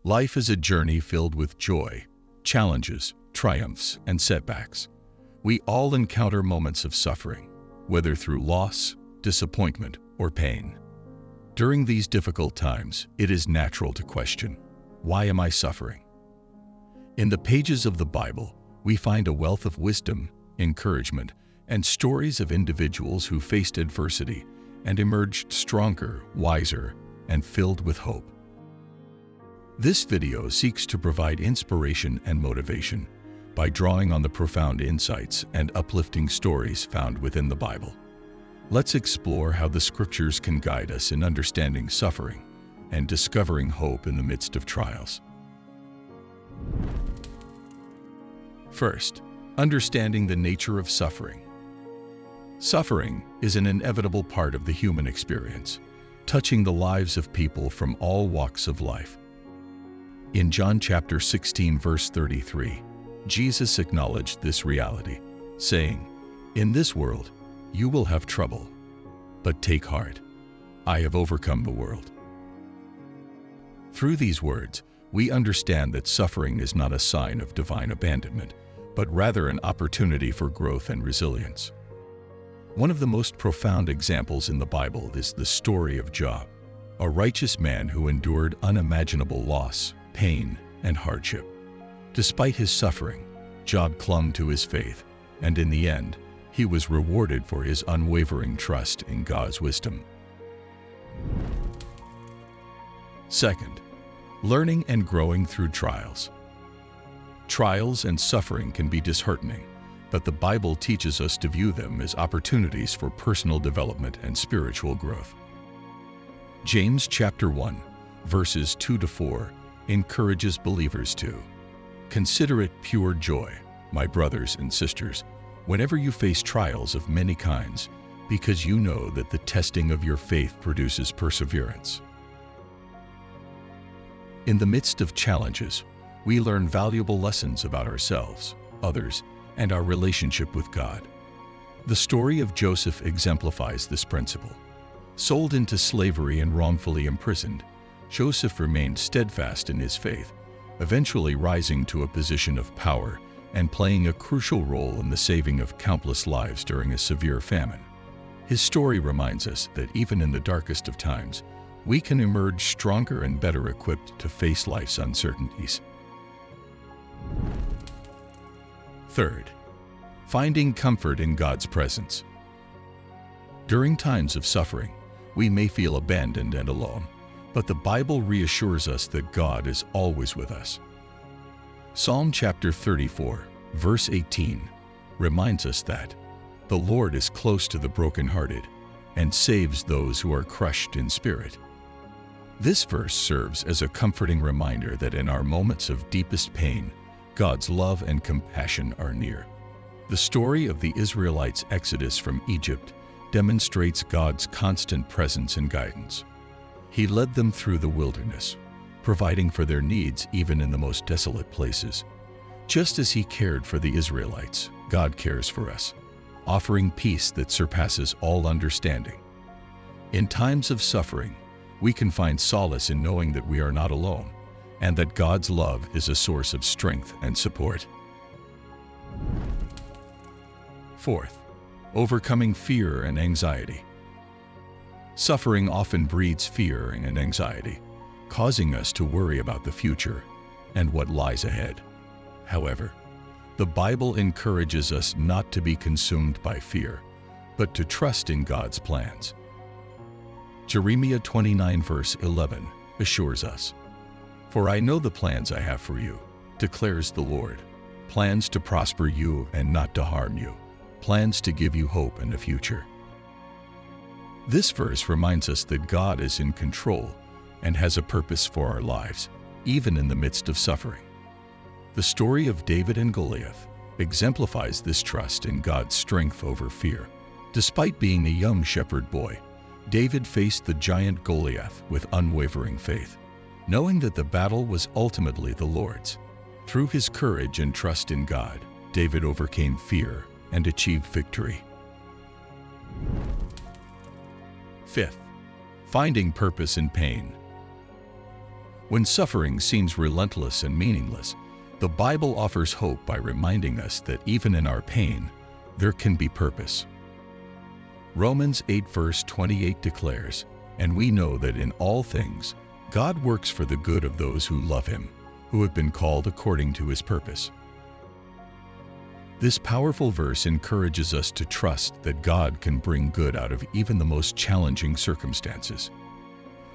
Life is a journey filled with joy, challenges, triumphs, and setbacks. We all encounter moments of suffering, whether through loss, disappointment, or pain. During these difficult times, it is natural to question, why am I suffering? In the pages of the Bible, we find a wealth of wisdom, encouragement, and stories of individuals who faced adversity and emerged stronger, wiser, and filled with hope. This video seeks to provide inspiration and motivation by drawing on the profound insights and uplifting stories found within the Bible. Let's explore how the Scriptures can guide us in understanding suffering and discovering hope in the midst of trials. First, understanding the nature of suffering. Suffering is an inevitable part of the human experience, touching the lives of people from all walks of life. In John chapter 16, verse 33, Jesus acknowledged this reality, saying, "In this world, you will have trouble, but take heart. I have overcome the world." Through these words, we understand that suffering is not a sign of divine abandonment, but rather an opportunity for growth and resilience. One of the most profound examples in the Bible is the story of Job, a righteous man who endured unimaginable loss, pain, and hardship. Despite his suffering, Job clung to his faith, and in the end, he was rewarded for his unwavering trust in God's wisdom. Second, learning and growing through trials. Trials and suffering can be disheartening, but the Bible teaches us to view them as opportunities for personal development and spiritual growth. James chapter 1, verses 2-4 encourages believers to consider it pure joy, my brothers and sisters, whenever you face trials of many kinds, because you know that the testing of your faith produces perseverance. In the midst of challenges, we learn valuable lessons about ourselves, others, and our relationship with God. The story of Joseph exemplifies this principle. Sold into slavery and wrongfully imprisoned, Joseph remained steadfast in his faith, eventually rising to a position of power and playing a crucial role in the saving of countless lives during a severe famine. His story reminds us that even in the darkest of times, we can emerge stronger and better equipped to face life's uncertainties. Third, finding comfort in God's presence. During times of suffering, we may feel abandoned and alone, but the Bible reassures us that God is always with us. Psalm chapter 34, verse 18, reminds us that the Lord is close to the brokenhearted and saves those who are crushed in spirit. This verse serves as a comforting reminder that in our moments of deepest pain, God's love and compassion are near. The story of the Israelites' exodus from Egypt demonstrates God's constant presence and guidance. He led them through the wilderness, providing for their needs even in the most desolate places. Just as He cared for the Israelites, God cares for us, offering peace that surpasses all understanding. In times of suffering, we can find solace in knowing that we are not alone, and that God's love is a source of strength and support. Fourth, overcoming fear and anxiety. Suffering often breeds fear and anxiety, causing us to worry about the future and what lies ahead. However, the Bible encourages us not to be consumed by fear, but to trust in God's plans. Jeremiah 29 verse 11 assures us, "For I know the plans I have for you, declares the Lord, plans to prosper you and not to harm you, plans to give you hope and a future." This verse reminds us that God is in control and has a purpose for our lives, even in the midst of suffering. The story of David and Goliath exemplifies this trust in God's strength over fear. Despite being a young shepherd boy, David faced the giant Goliath with unwavering faith, knowing that the battle was ultimately the Lord's. Through his courage and trust in God, David overcame fear and achieved victory. Fifth, finding purpose in pain. When suffering seems relentless and meaningless, the Bible offers hope by reminding us that even in our pain, there can be purpose. Romans 8 verse 28 declares, "And we know that in all things, God works for the good of those who love Him, who have been called according to His purpose." This powerful verse encourages us to trust that God can bring good out of even the most challenging circumstances.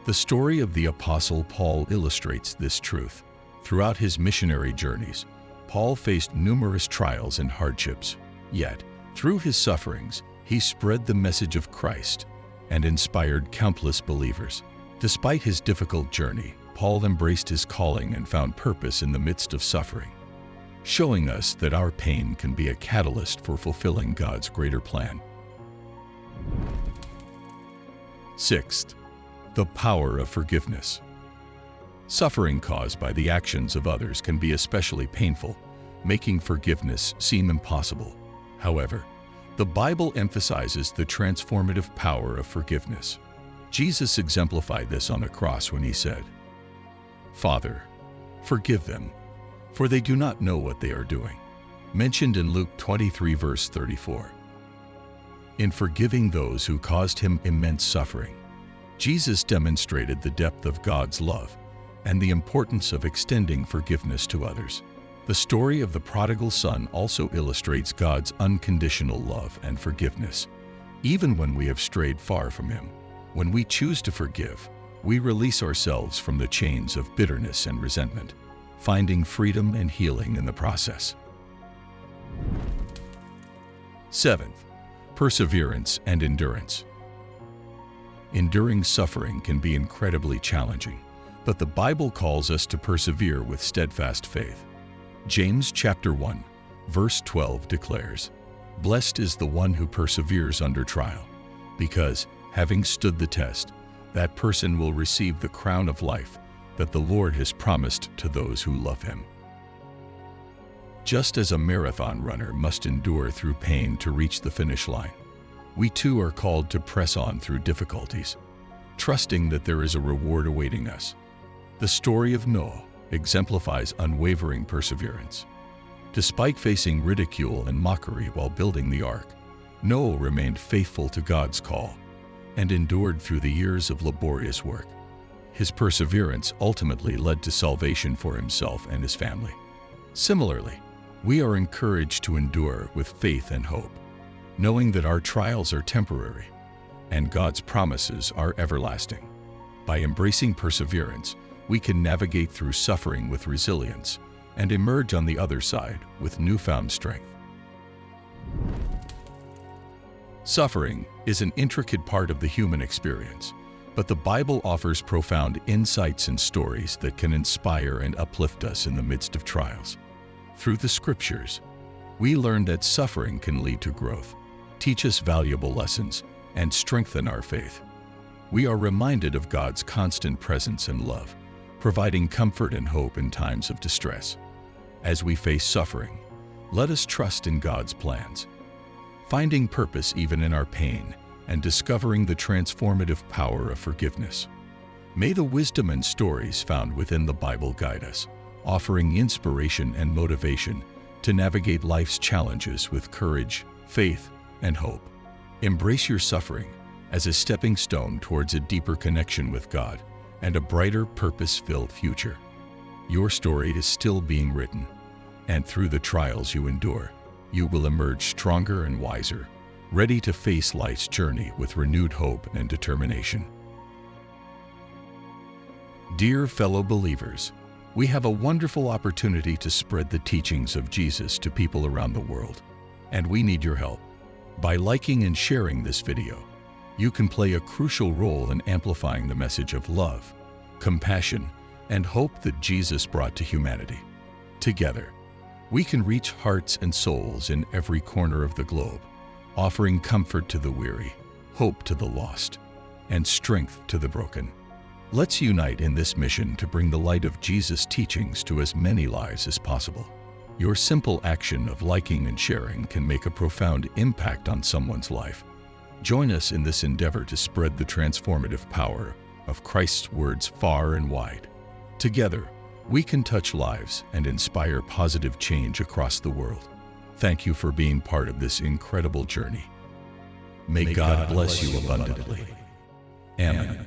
The story of the Apostle Paul illustrates this truth. Throughout his missionary journeys, Paul faced numerous trials and hardships. Yet, through his sufferings, he spread the message of Christ and inspired countless believers. Despite his difficult journey, Paul embraced his calling and found purpose in the midst of suffering, showing us that our pain can be a catalyst for fulfilling God's greater plan. Sixth, the power of forgiveness. Suffering caused by the actions of others can be especially painful, making forgiveness seem impossible. However, the Bible emphasizes the transformative power of forgiveness. Jesus exemplified this on the cross when he said, "Father, forgive them, for they do not know what they are doing," mentioned in Luke 23 verse 34. In forgiving those who caused him immense suffering, Jesus demonstrated the depth of God's love and the importance of extending forgiveness to others. The story of the prodigal son also illustrates God's unconditional love and forgiveness, even when we have strayed far from Him. When we choose to forgive, we release ourselves from the chains of bitterness and resentment, finding freedom and healing in the process. Seventh, perseverance and endurance. Enduring suffering can be incredibly challenging, but the Bible calls us to persevere with steadfast faith. James chapter 1, verse 12 declares, "Blessed is the one who perseveres under trial, because, having stood the test, that person will receive the crown of life that the Lord has promised to those who love Him." Just as a marathon runner must endure through pain to reach the finish line, we too are called to press on through difficulties, trusting that there is a reward awaiting us. The story of Noah exemplifies unwavering perseverance. Despite facing ridicule and mockery while building the ark, Noah remained faithful to God's call and endured through the years of laborious work. His perseverance ultimately led to salvation for himself and his family. Similarly, we are encouraged to endure with faith and hope, knowing that our trials are temporary and God's promises are everlasting. By embracing perseverance, we can navigate through suffering with resilience and emerge on the other side with newfound strength. Suffering is an intricate part of the human experience, but the Bible offers profound insights and stories that can inspire and uplift us in the midst of trials. Through the Scriptures, we learn that suffering can lead to growth, teach us valuable lessons, and strengthen our faith. We are reminded of God's constant presence and love, providing comfort and hope in times of distress. As we face suffering, let us trust in God's plans, finding purpose even in our pain and discovering the transformative power of forgiveness. May the wisdom and stories found within the Bible guide us, offering inspiration and motivation to navigate life's challenges with courage, faith, and hope. Embrace your suffering as a stepping stone towards a deeper connection with God and a brighter, purpose-filled future. Your story is still being written, and through the trials you endure, you will emerge stronger and wiser, ready to face life's journey with renewed hope and determination. Dear fellow believers, we have a wonderful opportunity to spread the teachings of Jesus to people around the world, and we need your help. By liking and sharing this video, you can play a crucial role in amplifying the message of love, compassion, and hope that Jesus brought to humanity. Together, we can reach hearts and souls in every corner of the globe, offering comfort to the weary, hope to the lost, and strength to the broken. Let's unite in this mission to bring the light of Jesus' teachings to as many lives as possible. Your simple action of liking and sharing can make a profound impact on someone's life. Join us in this endeavor to spread the transformative power of Christ's words far and wide. Together, we can touch lives and inspire positive change across the world. Thank you for being part of this incredible journey. May God bless you abundantly. Amen.